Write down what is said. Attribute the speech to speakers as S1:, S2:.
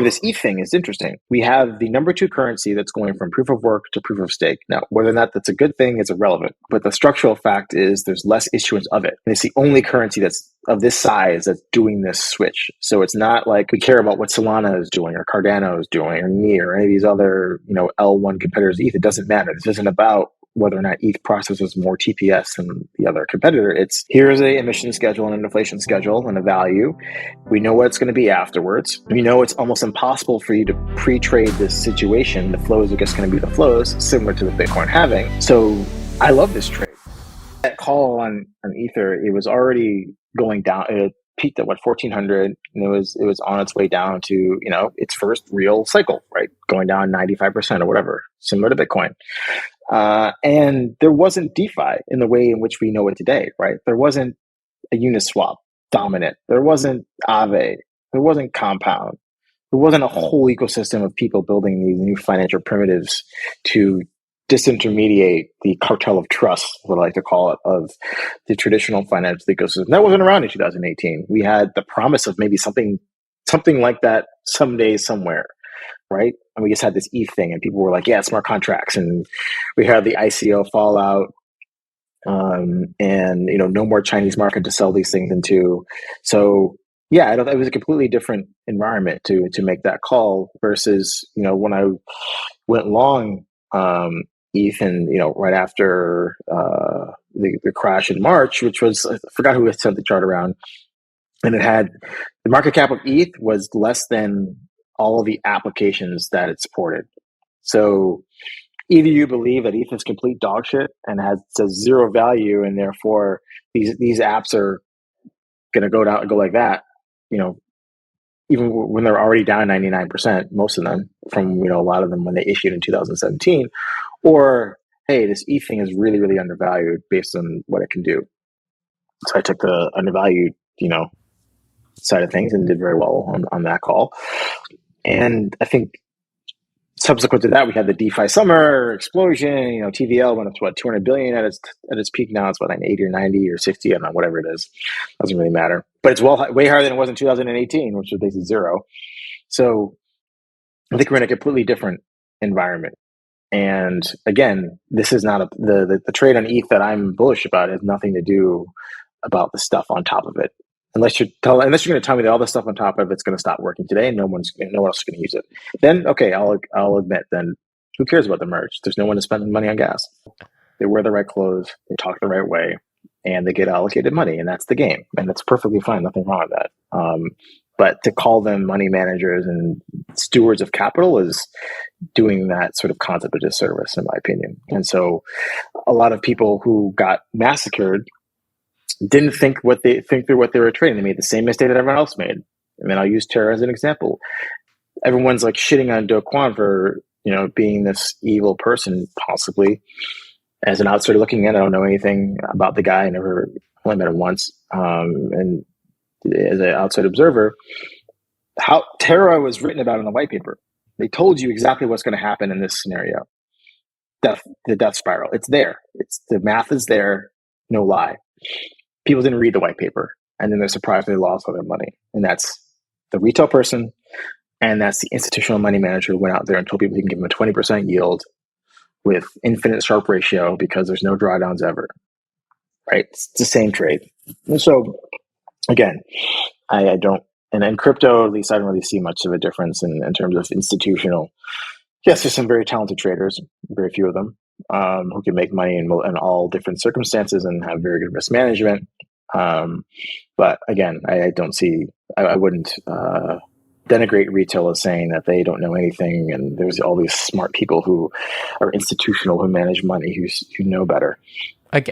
S1: this ETH thing is interesting. We have the number two currency that's going from proof of work to proof of stake. Now, whether or not that's a good thing is irrelevant, but the structural fact is there's less issuance of it. And it's the only currency that's of this size that's doing this switch. So it's not like we care about what Solana is doing or Cardano is doing or NEAR or any of these other, L1 competitors. ETH, it doesn't matter. This isn't about whether or not ETH processes more TPS than the other competitor. It's here's a emission schedule and an inflation schedule and a value. We know what it's going to be afterwards. We know it's almost impossible for you to pre-trade this situation. The flows are just going to be the flows, similar to the Bitcoin halving. So I love this trade. That call on Ether, it was already going down. It peaked at 1,400, and it was on its way down to its first real cycle, right? Going down 95% or whatever, similar to Bitcoin. And there wasn't DeFi in the way in which we know it today, right? There wasn't a Uniswap dominant. There wasn't Aave. There wasn't Compound. There wasn't a whole ecosystem of people building these new financial primitives to disintermediate the cartel of trust, what I like to call it, of the traditional financial ecosystem. That wasn't around in 2018. We had the promise of maybe something like that someday, somewhere, right? And we just had this ETH thing, and people were like, yeah, smart contracts. And we had the ICO fallout, and no more Chinese market to sell these things into. So yeah, it was a completely different environment to make that call versus when I went long ETH, and right after the crash in March, which was, I forgot who had sent the chart around, and it had the market cap of ETH was less than all of the applications that it supported. So either you believe that ETH is complete dog shit and has zero value, and therefore these apps are going to go like that, even when they're already down 99%, most of them, from a lot of them when they issued in 2017, or hey, this ETH thing is really, really undervalued based on what it can do. So I took the undervalued, side of things and did very well on that call. And I think subsequent to that, we had the DeFi summer explosion. TVL went up to 200 billion at its peak. Now it's 80 or 90 or 60. I don't know, whatever it is. Doesn't really matter. But it's way higher than it was in 2018, which was basically zero. So I think we're in a completely different environment. And again, this is not the trade on ETH that I'm bullish about has nothing to do about the stuff on top of it. Unless you're going to tell me that all the stuff on top of it's going to stop working today and no one else is going to use it, then okay, I'll admit, then who cares about the merge? There's no one to spend money on gas. They wear the right clothes, they talk the right way, and they get allocated money, and that's the game, and that's perfectly fine. Nothing wrong with that. But to call them money managers and stewards of capital is doing that sort of concept a disservice, in my opinion. And so, a lot of people who got massacred didn't think through what they were trading. They made the same mistake that everyone else made. I mean, I'll use Terra as an example. Everyone's like shitting on Do Kwon for being this evil person, possibly. As an outsider looking in, I don't know anything about the guy. I only met him once. And as an outside observer, how Terra was written about in the white paper. They told you exactly what's going to happen in this scenario. The death spiral. It's there. The math is there. No lie. People didn't read the white paper, and then they're surprised they lost all their money. And that's the retail person, and that's the institutional money manager who went out there and told people you can give them a 20% yield with infinite Sharpe ratio because there's no drawdowns ever. Right? It's the same trade. And so, again, I don't, and in crypto, at least I don't really see much of a difference in terms of institutional. Yes, there's some very talented traders, very few of them, who can make money in all different circumstances and have very good risk management. But again, I don't see, I wouldn't denigrate retail as saying that they don't know anything, and there's all these smart people who are institutional, who manage money, who know better.
S2: Okay.